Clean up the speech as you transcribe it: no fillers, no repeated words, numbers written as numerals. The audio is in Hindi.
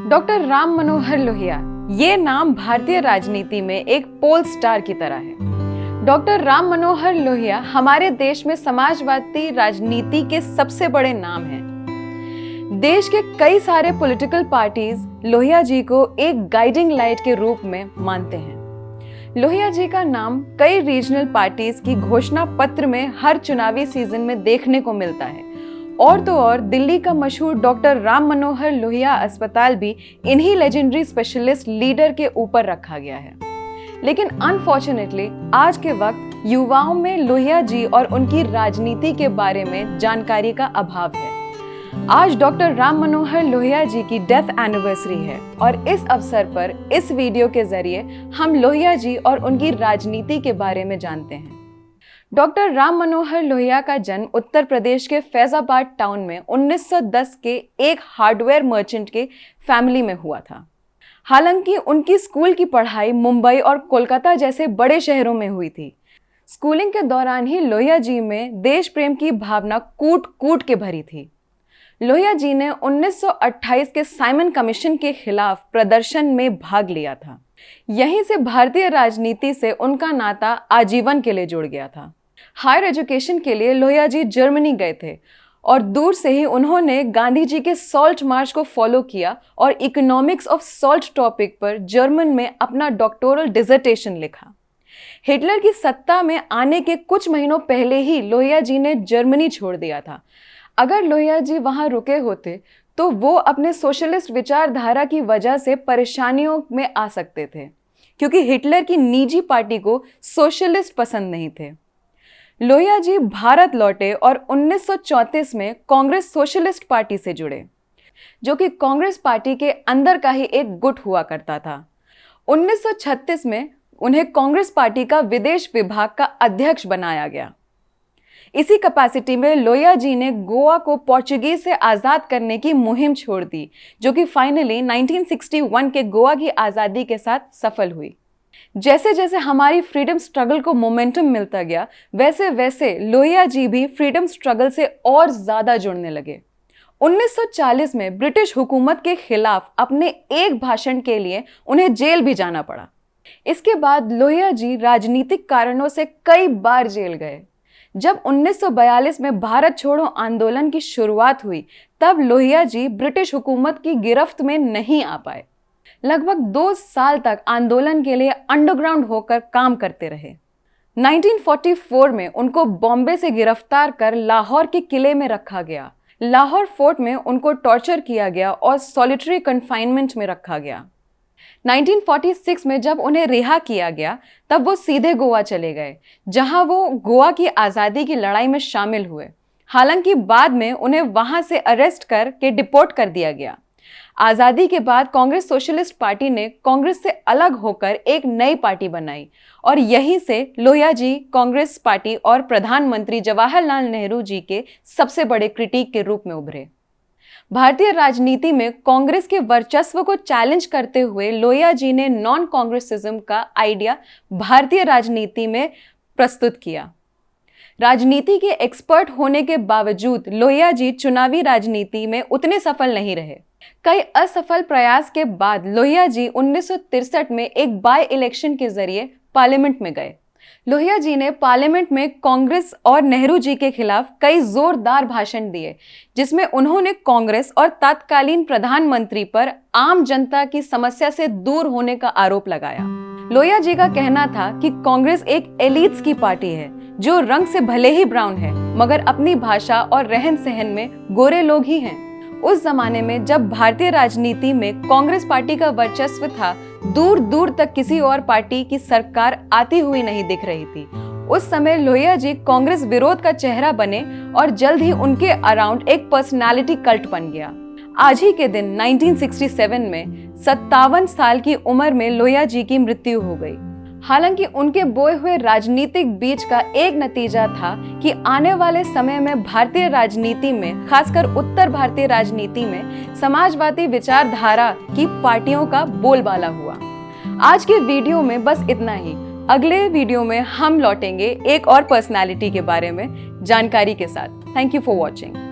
डॉक्टर राम मनोहर लोहिया, ये नाम भारतीय राजनीति में एक पोल स्टार की तरह है। डॉक्टर राम मनोहर लोहिया हमारे देश में समाजवादी राजनीति के सबसे बड़े नाम हैं। देश के कई सारे पॉलिटिकल पार्टीज लोहिया जी को एक गाइडिंग लाइट के रूप में मानते हैं। लोहिया जी का नाम कई रीजनल पार्टीज की घोषणा पत्र में हर चुनावी सीजन में देखने को मिलता है। और तो और दिल्ली का मशहूर डॉक्टर राम मनोहर लोहिया अस्पताल भी इन्हीं लेजेंडरी स्पेशलिस्ट लीडर के ऊपर रखा गया है। लेकिन अनफॉर्चुनेटली आज के वक्त युवाओं में लोहिया जी और उनकी राजनीति के बारे में जानकारी का अभाव है। आज डॉक्टर राम मनोहर लोहिया जी की डेथ एनिवर्सरी है और इस अवसर पर इस वीडियो के जरिए हम लोहिया जी और उनकी राजनीति के बारे में जानते हैं। डॉक्टर राम मनोहर लोहिया का जन्म उत्तर प्रदेश के फैजाबाद टाउन में 1910 के एक हार्डवेयर मर्चेंट के फैमिली में हुआ था। हालांकि उनकी स्कूल की पढ़ाई मुंबई और कोलकाता जैसे बड़े शहरों में हुई थी। स्कूलिंग के दौरान ही लोहिया जी में देश प्रेम की भावना कूट कूट के भरी थी। लोहिया जी ने 1928 के साइमन कमीशन के खिलाफ प्रदर्शन में भाग लिया था। यहीं से भारतीय राजनीति से उनका नाता आजीवन के लिए जुड़ गया था। हायर एजुकेशन के लिए लोहिया जी जर्मनी गए थे और दूर से ही उन्होंने गांधी जी के सॉल्ट मार्च को फॉलो किया और इकोनॉमिक्स ऑफ सॉल्ट टॉपिक पर जर्मन में अपना डॉक्टोरल डिसर्टेशन लिखा। हिटलर की सत्ता में आने के कुछ महीनों पहले ही लोहिया जी ने जर्मनी छोड़ दिया था। अगर लोहिया जी वहां रुके होते तो वो अपने सोशलिस्ट विचारधारा की वजह से परेशानियों में आ सकते थे, क्योंकि हिटलर की निजी पार्टी को सोशलिस्ट पसंद नहीं थे। लोहिया जी भारत लौटे और 1934 में कांग्रेस सोशलिस्ट पार्टी से जुड़े, जो कि कांग्रेस पार्टी के अंदर का ही एक गुट हुआ करता था। 1936 में उन्हें कांग्रेस पार्टी का विदेश विभाग का अध्यक्ष बनाया गया। इसी कैपेसिटी में लोहिया जी ने गोवा को पोर्चुगीज से आज़ाद करने की मुहिम छोड़ दी, जो कि फाइनली 1961 के गोवा की आज़ादी के साथ सफल हुई। जैसे जैसे हमारी फ्रीडम स्ट्रगल को मोमेंटम मिलता गया, वैसे वैसे लोहिया जी भी फ्रीडम स्ट्रगल से और ज़्यादा जुड़ने लगे। 1940 में ब्रिटिश हुकूमत के खिलाफ अपने एक भाषण के लिए उन्हें जेल भी जाना पड़ा। इसके बाद लोहिया जी राजनीतिक कारणों से कई बार जेल गए। जब 1942 में भारत छोड़ो आंदोलन की शुरुआत हुई, तब लोहिया जी ब्रिटिश हुकूमत की गिरफ्त में नहीं आ पाए। लगभग 2 साल तक आंदोलन के लिए अंडरग्राउंड होकर काम करते रहे। 1944 में उनको बॉम्बे से गिरफ्तार कर लाहौर के किले में रखा गया। लाहौर फोर्ट में उनको टॉर्चर किया गया और सॉलिटरी कन्फाइनमेंट में रखा गया। 1946 में जब उन्हें रिहा किया गया, तब वो सीधे गोवा चले गए, जहां वो गोवा की आज़ादी की लड़ाई में शामिल हुए। हालांकि बाद में उन्हें वहां से अरेस्ट करके डिपोर्ट कर दिया गया। आज़ादी के बाद कांग्रेस सोशलिस्ट पार्टी ने कांग्रेस से अलग होकर एक नई पार्टी बनाई और यहीं से लोहिया जी कांग्रेस पार्टी और प्रधानमंत्री जवाहरलाल नेहरू जी के सबसे बड़े क्रिटिक के रूप में उभरे। भारतीय राजनीति में कांग्रेस के वर्चस्व को चैलेंज करते हुए लोहिया जी ने नॉन कांग्रेसिज्म का आइडिया भारतीय राजनीति में प्रस्तुत किया। राजनीति के एक्सपर्ट होने के बावजूद लोहिया जी चुनावी राजनीति में उतने सफल नहीं रहे। कई असफल प्रयास के बाद लोहिया जी 1963 में एक बाय इलेक्शन के जरिए पार्लियामेंट में गए। लोहिया जी ने पार्लियामेंट में कांग्रेस और नेहरू जी के खिलाफ कई जोरदार भाषण दिए, जिसमें उन्होंने कांग्रेस और तत्कालीन प्रधानमंत्री पर आम जनता की समस्या से दूर होने का आरोप लगाया। लोहिया जी का कहना था कि कांग्रेस एक एलिट्स की पार्टी है, जो रंग से भले ही ब्राउन है, मगर अपनी भाषा और रहन सहन में गोरे लोग ही हैं। उस जमाने में जब भारतीय राजनीति में कांग्रेस पार्टी का वर्चस्व था, दूर दूर तक किसी और पार्टी की सरकार आती हुई नहीं दिख रही थी। उस समय लोहिया जी कांग्रेस विरोध का चेहरा बने और जल्द ही उनके अराउंड एक पर्सनालिटी कल्ट बन गया। आज ही के दिन 1967 में 57 साल की उम्र में लोहिया जी की मृत्यु हो गई। हालांकि उनके बोए हुए राजनीतिक बीज का एक नतीजा था कि आने वाले समय में भारतीय राजनीति में, खासकर उत्तर भारतीय राजनीति में, समाजवादी विचारधारा की पार्टियों का बोलबाला हुआ। आज के वीडियो में बस इतना ही। अगले वीडियो में हम लौटेंगे एक और पर्सनालिटी के बारे में जानकारी के साथ। Thank you for watching.